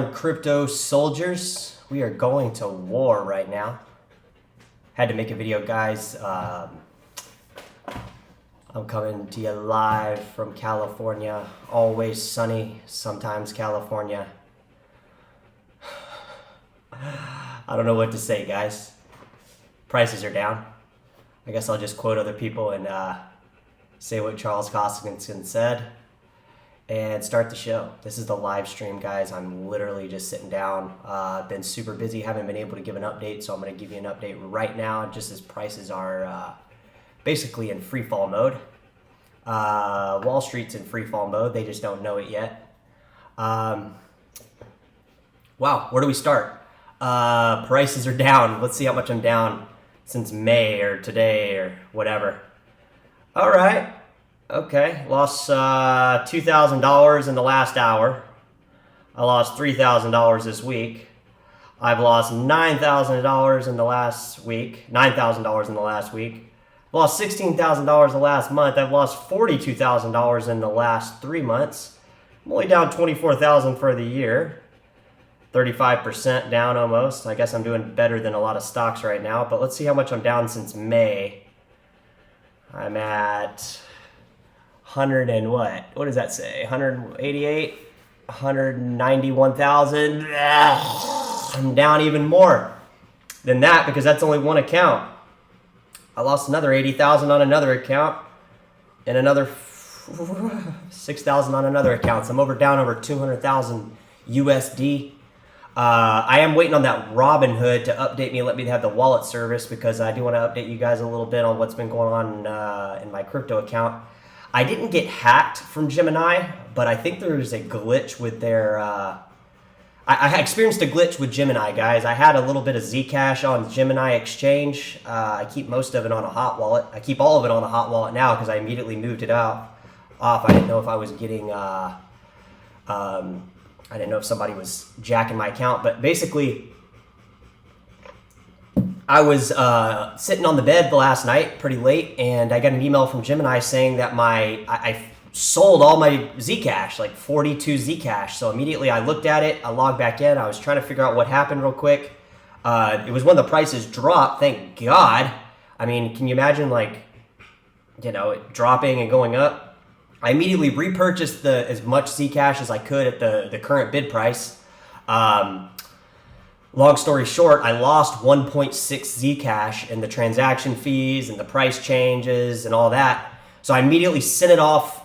on, crypto soldiers. We are going to war right now. Had to make a video, guys. I'm coming to you live from California. Always sunny, sometimes California. I don't know what to say, guys. Prices are down. I guess I'll just quote other people and say what Charles Koskinen said and start the show. This is the live stream, guys. I'm literally just sitting down. Been super busy, haven't been able to give an update, so I'm going to give you an update right now, just as prices are basically in free fall mode. Wall Street's in free fall mode. They just don't know it yet. Wow, where do we start? Prices are down. Let's see how much I'm down since May or today or whatever. All right. Okay. Lost $2,000 in the last hour. I lost $3,000 this week. I've lost $9,000 in the last week. $9,000 in the last week. Lost $16,000 the last month. I've lost $42,000 in the last 3 months. I'm only down $24,000 for the year. 35% down almost. I guess I'm doing better than a lot of stocks right now, but let's see how much I'm down since May. I'm at 100 and what? What does that say? 188? 191,000. I'm down even more than that because that's only one account. I lost another 80,000 on another account and another 6,000 on another account. So I'm down over 200,000 USD. I am waiting on that Robinhood to update me and let me have the wallet service because I do want to update you guys a little bit on what's been going on in my crypto account. I didn't get hacked from Gemini, but I think there's a glitch with their... I experienced a glitch with Gemini, guys. I had a little bit of Zcash on Gemini exchange. I keep most of it on a hot wallet. I keep all of it on a hot wallet now because I immediately moved it off. I didn't know if I was getting... I didn't know if somebody was jacking my account, but basically, I was sitting on the bed the last night pretty late, and I got an email from Gemini saying that I sold all my Zcash, like 42 Zcash. So immediately I looked at it, I logged back in, I was trying to figure out what happened real quick. It was when the prices dropped, thank God. I mean, can you imagine it dropping and going up? I immediately repurchased as much Zcash as I could at the current bid price. Long story short, I lost 1.6 Zcash in the transaction fees and the price changes and all that. So I immediately sent it off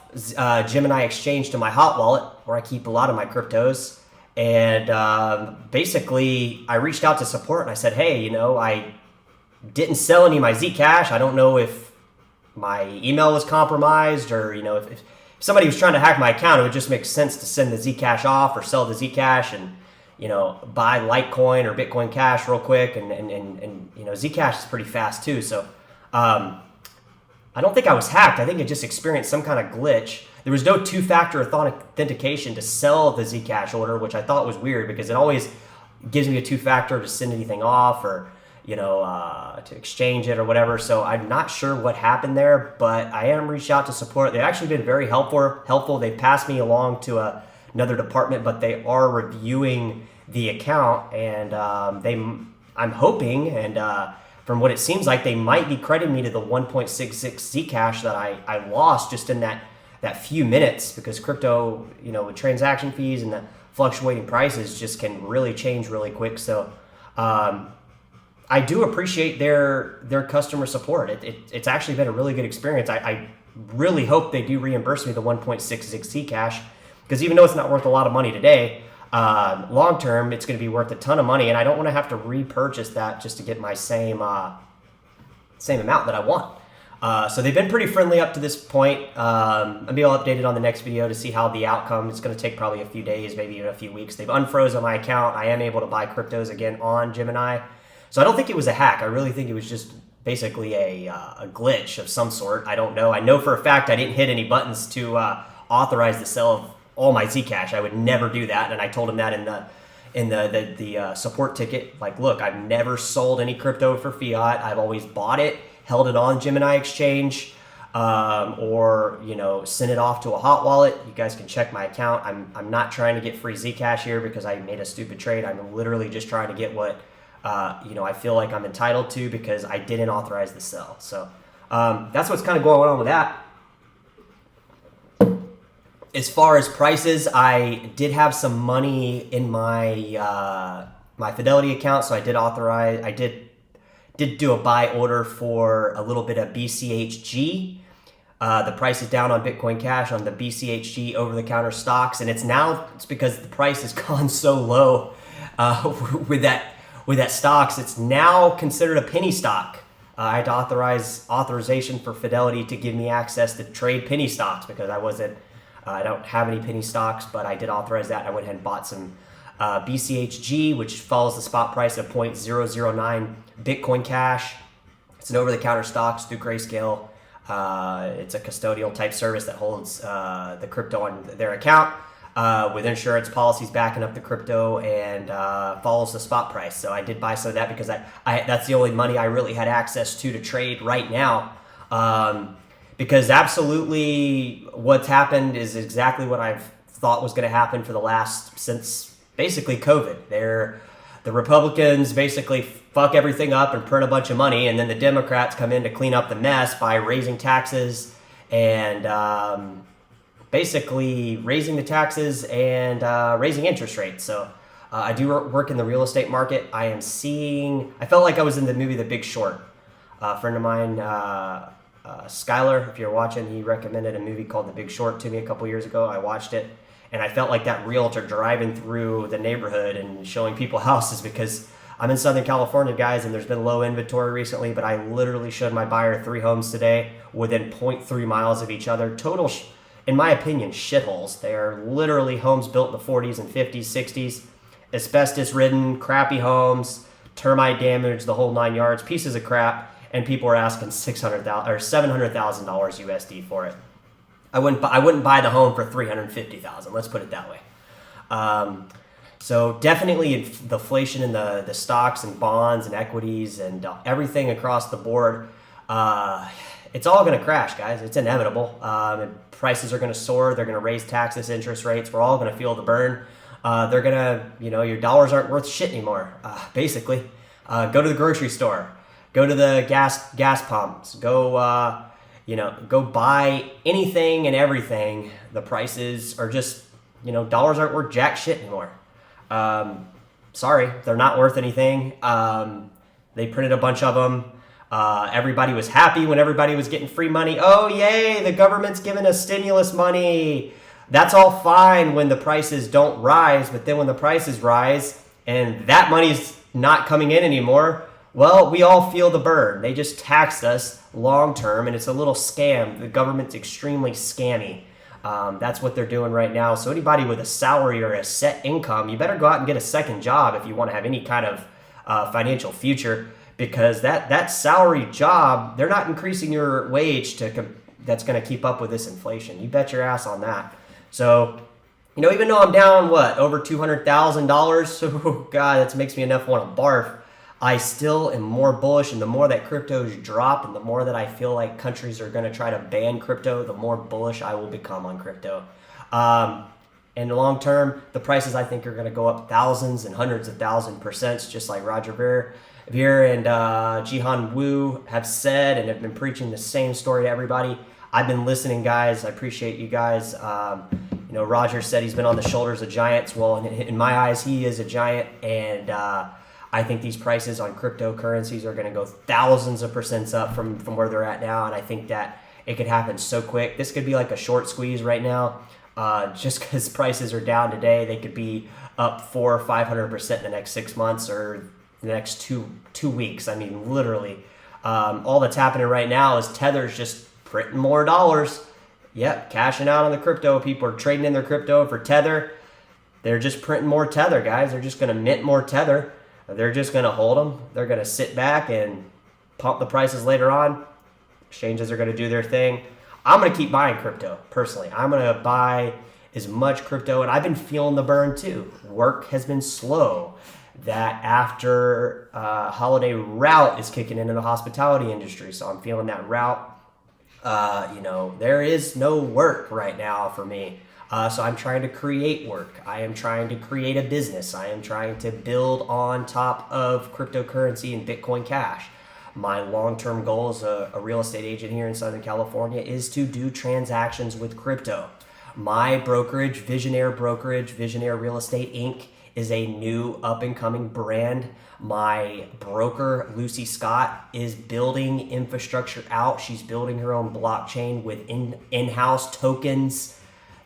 Gemini Exchange to my hot wallet where I keep a lot of my cryptos. And basically, I reached out to support and I said, hey, I didn't sell any of my Zcash. I don't know if my email was compromised or, if somebody was trying to hack my account, it would just make sense to send the Zcash off or sell the Zcash and, buy Litecoin or Bitcoin Cash real quick. And Zcash is pretty fast too. So I don't think I was hacked. I think it just experienced some kind of glitch. There was no two-factor authentication to sell the Zcash order, which I thought was weird because it always gives me a two-factor to send anything off or, to exchange it or whatever. So I'm not sure what happened there, but I am reached out to support. They've actually been very helpful. They passed me along to another department, but they are reviewing the account and I'm hoping and from what it seems like, they might be crediting me to the 1.66 Zcash that I lost just in that few minutes because crypto, with transaction fees and the fluctuating prices just can really change really quick. So I do appreciate their customer support. It's actually been a really good experience. I really hope they do reimburse me the 1.66 Zcash because even though it's not worth a lot of money today, long term it's going to be worth a ton of money, and I don't want to have to repurchase that just to get my same amount that I want. So they've been pretty friendly up to this point. Maybe I'll update it on the next video to see how the outcome. It's going to take probably a few days, maybe even a few weeks. They've unfrozen my account. I am able to buy cryptos again on Gemini. So I don't think it was a hack. I really think it was just basically a glitch of some sort. I don't know. I know for a fact I didn't hit any buttons to authorize the sale of all my Zcash. I would never do that, and I told him that in the support ticket. Like, look, I've never sold any crypto for fiat. I've always bought it, held it on Gemini Exchange. or send it off to a hot wallet. You guys can check my account. I'm not trying to get free Zcash here because I made a stupid trade. I'm literally just trying to get what I feel like I'm entitled to because I didn't authorize the sell. So that's what's kind of going on with that. As far as prices, I did have some money in my my Fidelity account, so I did do a buy order for a little bit of BCHG. The price is down on Bitcoin Cash on the BCHG over-the-counter stocks, and it's because the price has gone so low with that stocks. It's now considered a penny stock. I had to authorization for Fidelity to give me access to trade penny stocks because I don't have any penny stocks, but I did authorize that. I went ahead and bought some BCHG, which follows the spot price of 0.009 Bitcoin Cash. It's an over-the-counter stocks through Grayscale. It's a custodial type service that holds the crypto on their account with insurance policies backing up the crypto and follows the spot price. So I did buy some of that because that's the only money I really had access to trade right now. Because absolutely what's happened is exactly what I've thought was going to happen since basically COVID. The Republicans basically fuck everything up and print a bunch of money, and then the Democrats come in to clean up the mess by raising taxes and basically raising the taxes and raising interest rates. So I do work in the real estate market. I felt like I was in the movie The Big Short. A friend of mine, Skylar, if you're watching, he recommended a movie called The Big Short to me a couple years ago. I watched it, and I felt like that realtor driving through the neighborhood and showing people houses because I'm in Southern California, guys, and there's been low inventory recently, but I literally showed my buyer 3 homes today within 0.3 miles of each other. Total, in my opinion, shitholes. They are literally homes built in the 40s and 50s, 60s, asbestos-ridden, crappy homes, termite damage, the whole 9 yards, pieces of crap. And people are asking $600,000 or $700,000 USD for it. I wouldn't buy the home for $350,000. Let's put it that way. So definitely the inflation in the stocks and bonds and equities and everything across the board. It's all going to crash, guys. It's inevitable. Prices are going to soar. They're going to raise taxes, interest rates. We're all going to feel the burn. They're going to, your dollars aren't worth shit anymore. Basically, go to the grocery store. Go to the gas pumps. Go buy anything and everything. The prices are just, dollars aren't worth jack shit anymore. Sorry, they're not worth anything. They printed a bunch of them. Everybody was happy when everybody was getting free money. Oh, yay, the government's giving us stimulus money. That's all fine when the prices don't rise, but then when the prices rise and that money's not coming in anymore, well, we all feel the burn. They just taxed us long term, and it's a little scam. The government's extremely scammy. That's what they're doing right now. So anybody with a salary or a set income, you better go out and get a second job if you want to have any kind of financial future, because that salary job, they're not increasing your wage that's going to keep up with this inflation. You bet your ass on that. So, even though I'm down, over $200,000, oh God, that makes me enough want to barf. I still am more bullish, and the more that cryptos drop and the more that I feel like countries are going to try to ban crypto, the more bullish I will become on crypto. In the long term, the prices I think are going to go up thousands and hundreds of %, just like Roger Ver and Jihan Wu have said and have been preaching the same story to everybody. I've been listening, guys. I appreciate you guys. Roger said he's been on the shoulders of giants. Well, in my eyes, he is a giant, and I think these prices on cryptocurrencies are going to go thousands of % up from where they're at now, and I think that it could happen so quick. This could be like a short squeeze right now. Just because prices are down today, they could be up 400 or 500% in the next 6 months or the next two weeks. I mean, literally. All that's happening right now is Tether's just printing more dollars. Yep, cashing out on the crypto. People are trading in their crypto for Tether. They're just printing more Tether, guys. They're just going to mint more Tether. They're just going to hold them. They're going to sit back and pump the prices later on. Exchanges are going to do their thing. I'm going to keep buying crypto, personally. I'm going to buy as much crypto, and I've been feeling the burn too. Work has been slow. That after holiday route is kicking into the hospitality industry, so I'm feeling that route. There is no work right now for me. So I'm trying to create work. I am trying to create a business. I am trying to build on top of cryptocurrency and Bitcoin Cash. My long-term goal as a real estate agent here in Southern California is to do transactions with crypto. My brokerage, Visionaire Real Estate Inc., is a new up-and-coming brand. My broker, Lucy Scott, is building infrastructure out. She's building her own blockchain with in-house tokens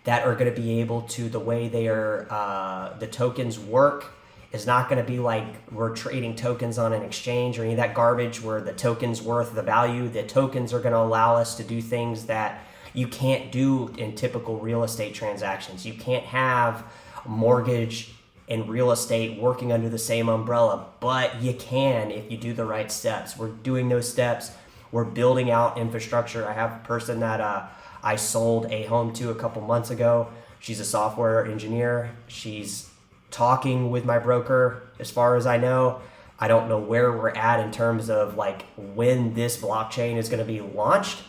that are going to be able to, the way they are, the tokens work is not going to be like we're trading tokens on an exchange or any of that garbage where the token's worth the value. The tokens are going to allow us to do things that you can't do in typical real estate transactions. You can't have mortgage and real estate working under the same umbrella, but you can if you do the right steps. We're doing those steps. We're building out infrastructure. I have a person that I sold a home to a couple months ago. She's a software engineer. She's talking with my broker. As far as I know, I don't know where we're at in terms of like when this blockchain is going to be launched.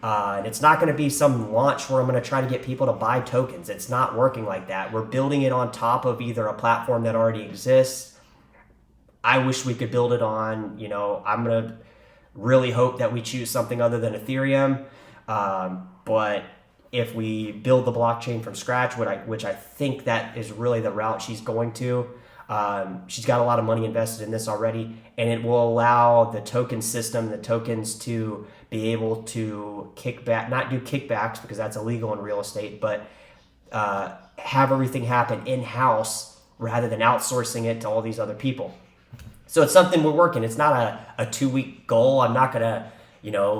And it's not going to be some launch where I'm going to try to get people to buy tokens. It's not working like that. We're building it on top of either a platform that already exists. I wish we could build it on, I'm going to really hope that we choose something other than Ethereum. But if we build the blockchain from scratch, which I think that is really the route she's going to, she's got a lot of money invested in this already, and it will allow the token system, the tokens to be able to not do kickbacks because that's illegal in real estate, but have everything happen in-house rather than outsourcing it to all these other people. So it's something we're working. It's not a 2-week goal. I'm not going to,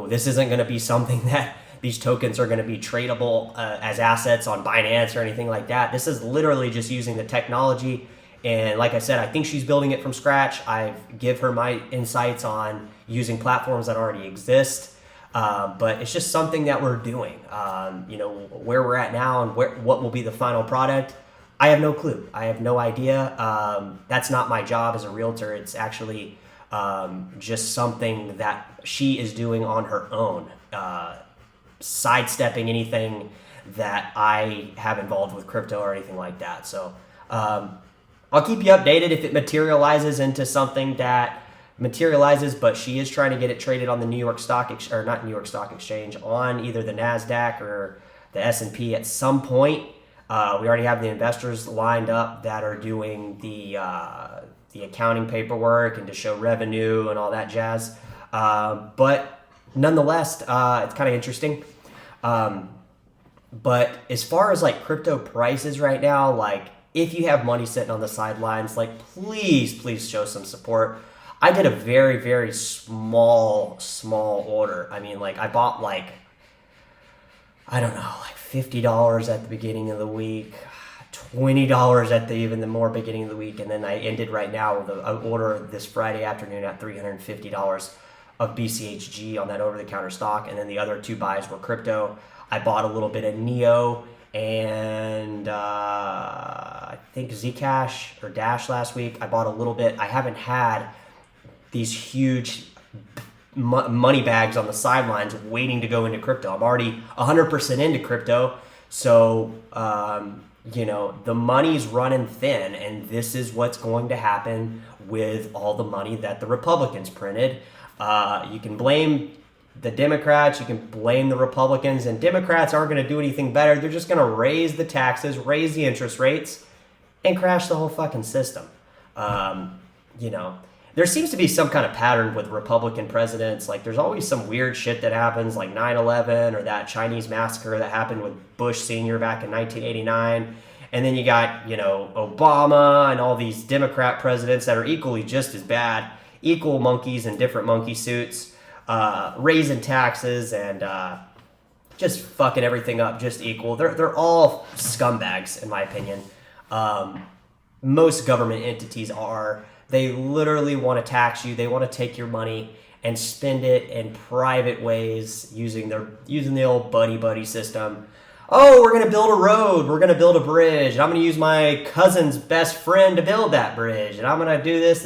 this isn't going to be something that these tokens are going to be tradable as assets on Binance or anything like that. This is literally just using the technology. And like I said, I think she's building it from scratch. I've give her my insights on using platforms that already exist. But it's just something that we're doing. Where we're at now and what will be the final product, I have no clue. I have no idea. That's not my job as a realtor. It's actually just something that she is doing on her own, sidestepping anything that I have involved with crypto or anything like that. So I'll keep you updated if it materializes into something that materializes, but she is trying to get it traded on the New York Stock or not New York Stock Exchange, on either the NASDAQ or the S&P at some point. We already have the investors lined up that are doing the accounting paperwork and to show revenue and all that jazz. But nonetheless, it's kind of interesting. But as far as like crypto prices right now, like if you have money sitting on the sidelines, like please show some support. I did a very, very small order. I mean, like I bought like, I don't know, like $50 at the beginning of the week, $20 at even the more beginning of the week. And then I ended right now with an order this Friday afternoon at $350 of BCHG on that over-the-counter stock. And then the other 2 buys were crypto. I bought a little bit of NEO and I think Zcash or Dash last week. I bought a little bit. I haven't had these huge money bags on the sidelines waiting to go into crypto. I'm already 100% into crypto. So, the money's running thin, and this is what's going to happen with all the money that the Republicans printed. You can blame the Democrats, you can blame the Republicans, and Democrats aren't going to do anything better. They're just going to raise the taxes, raise the interest rates, and crash the whole fucking system. There seems to be some kind of pattern with Republican presidents. Like there's always some weird shit that happens, like 9/11 or that Chinese massacre that happened with Bush Sr. back in 1989. And then you got, Obama and all these Democrat presidents that are equally just as bad, equal monkeys in different monkey suits, raising taxes and just fucking everything up just equal. They're all scumbags, in my opinion. Most government entities are. They literally want to tax you. They want to take your money and spend it in private ways using the old buddy system. Oh, we're going to build a road. We're going to build a bridge. And I'm going to use my cousin's best friend to build that bridge. And I'm going to do this.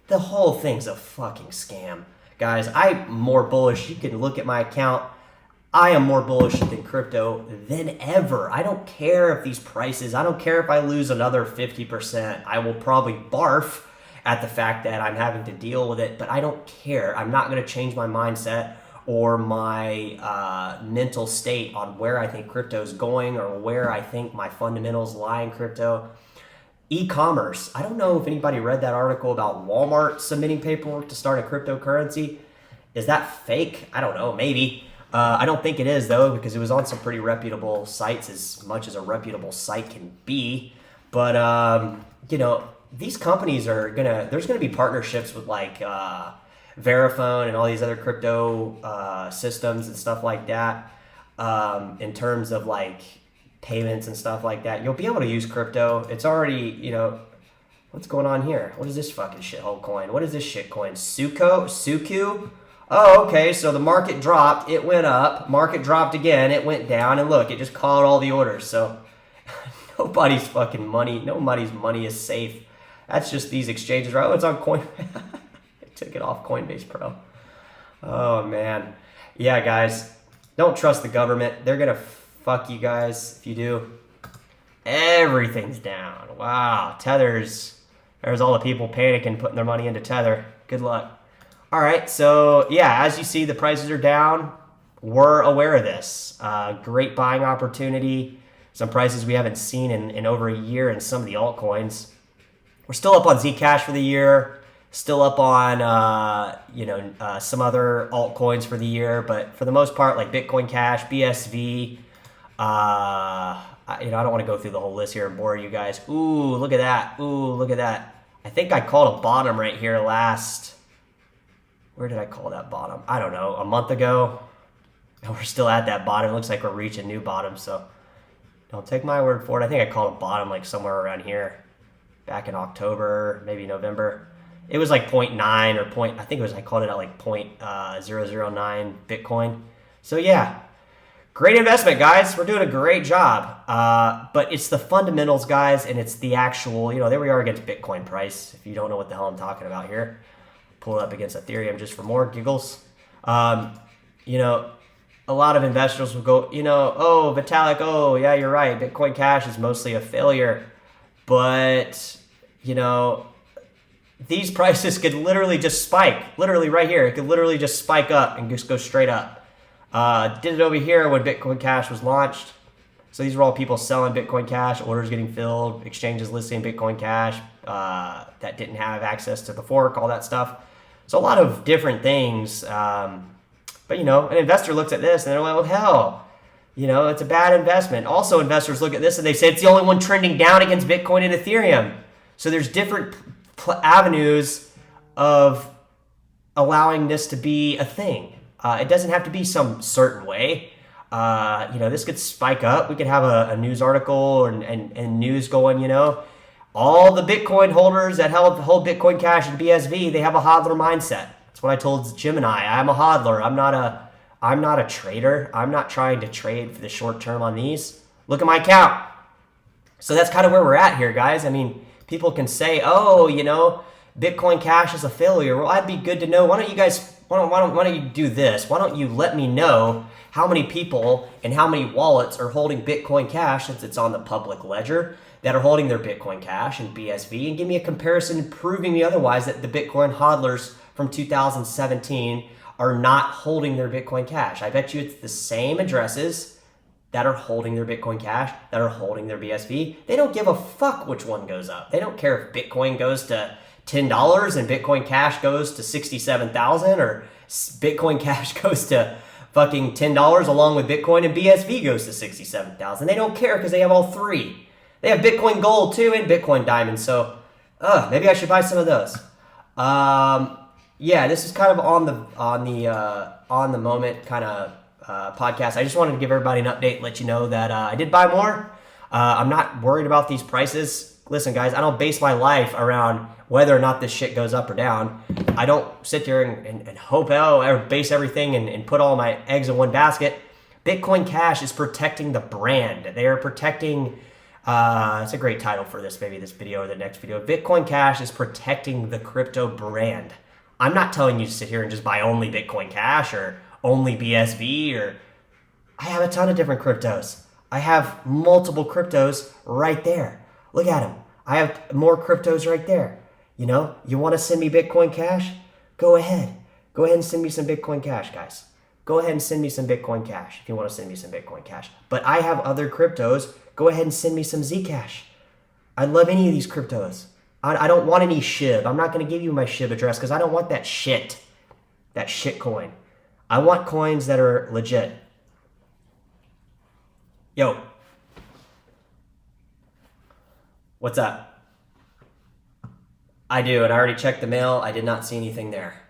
The whole thing's a fucking scam. Guys, I'm more bullish. You can look at my account. I am more bullish than crypto than ever. I don't care if these prices, I don't care if I lose another 50%. I will probably barf at the fact that I'm having to deal with it, but I don't care. I'm not going to change my mindset or my mental state on where I think crypto is going or where I think my fundamentals lie in crypto. E-commerce. I don't know if anybody read that article about Walmart submitting paperwork to start a cryptocurrency. Is that fake? I don't know. Maybe. I don't think it is, though, because it was on some pretty reputable sites, as much as a reputable site can be. But, you know, these companies are there's going to be partnerships with like Verifone and all these other crypto systems and stuff like that, in terms of like payments and stuff like that. You'll be able to use crypto. It's already, you know, what's going on here? What is this fucking shithole coin? What is this shit coin? Suku? Oh, okay, so the market dropped, it went up, market dropped again, it went down, and look, it just called all the orders. So nobody's fucking money, nobody's money is safe. That's just these exchanges, right? Oh, it's on Coin. They took it off Coinbase Pro. Oh, man. Yeah, guys, don't trust the government. They're going to fuck you guys if you do. Everything's down. Wow, Tethers. There's all the people panicking, putting their money into Tether. Good luck. All right, so yeah, as you see, the prices are down. We're aware of this. Great buying opportunity. Some prices we haven't seen in over a year in some of the altcoins. We're still up on Zcash for the year. Still up on some other altcoins for the year, but for the most part, like Bitcoin Cash, BSV. I don't want to go through the whole list here and bore you guys. Ooh, look at that. Ooh, look at that. I think I called a bottom right here last. Where did I call that bottom? I don't know, a month ago. And we're still at that bottom. It looks like we're reaching new bottoms, so don't take my word for it. I think I called a bottom like somewhere around here back in October, maybe November. It was like 0.9 or I think it was, I called it at like 0.009 Bitcoin. So yeah, great investment, guys. We're doing a great job. But it's the fundamentals, guys, and it's the actual, there we are against Bitcoin price. If you don't know what the hell I'm talking about here. Pull it up against Ethereum just for more giggles. A lot of investors will go, oh, Vitalik, oh, yeah, you're right. Bitcoin Cash is mostly a failure. But, these prices could literally just spike. Literally right here. It could literally just spike up and just go straight up. Did it over here when Bitcoin Cash was launched. So these are all people selling Bitcoin Cash, orders getting filled, exchanges listing Bitcoin Cash that didn't have access to the fork, all that stuff. So a lot of different things. But, an investor looks at this and they're like, well, hell, it's a bad investment. Also, investors look at this and they say it's the only one trending down against Bitcoin and Ethereum. So there's different avenues of allowing this to be a thing. It doesn't have to be some certain way. This could spike up. We could have a news article and news going, all the Bitcoin holders that hold Bitcoin Cash and BSV, they have a hodler mindset. That's what I told Gemini. I'm a hodler. I'm not a trader. I'm not trying to trade for the short term on these. Look at my account. So that's kind of where we're at here, guys. I mean, people can say, oh, Bitcoin Cash is a failure. Well, that'd be good to know. Why don't you do this? Why don't you let me know how many people and how many wallets are holding Bitcoin Cash, since it's on the public ledger, that are holding their Bitcoin Cash and BSV, and give me a comparison proving me otherwise that the Bitcoin hodlers from 2017 are not holding their Bitcoin Cash. I bet you it's the same addresses that are holding their Bitcoin Cash, that are holding their BSV. They don't give a fuck which one goes up. They don't care if Bitcoin goes to $10 and Bitcoin Cash goes to 67,000, or Bitcoin Cash goes to fucking $10 along with Bitcoin and BSV goes to 67,000. They don't care because they have all three. They have Bitcoin Gold too and Bitcoin Diamond. So, maybe I should buy some of those. This is kind of on the moment kind of podcast. I just wanted to give everybody an update, let you know that I did buy more. I'm not worried about these prices. Listen, guys, I don't base my life around whether or not this shit goes up or down. I don't sit there and hope, or base everything and put all my eggs in one basket. Bitcoin Cash is protecting the brand. They are protecting. It's a great title for this, maybe this video or the next video. Bitcoin Cash is protecting the crypto brand. I'm not telling you to sit here and just buy only Bitcoin Cash or only BSV or I have a ton of different cryptos. I have multiple cryptos right there. Look at them. I have more cryptos right there. You know, you want to send me Bitcoin Cash? Go ahead. Go ahead and send me some Bitcoin Cash, guys. Go ahead and send me some Bitcoin Cash if you want to send me some Bitcoin Cash. But I have other cryptos. Go ahead and send me some Zcash. I love any of these cryptos. I don't want any SHIB. I'm not going to give you my SHIB address because I don't want that shit. That shit coin. I want coins that are legit. Yo. What's up? I do, and I already checked the mail. I did not see anything there.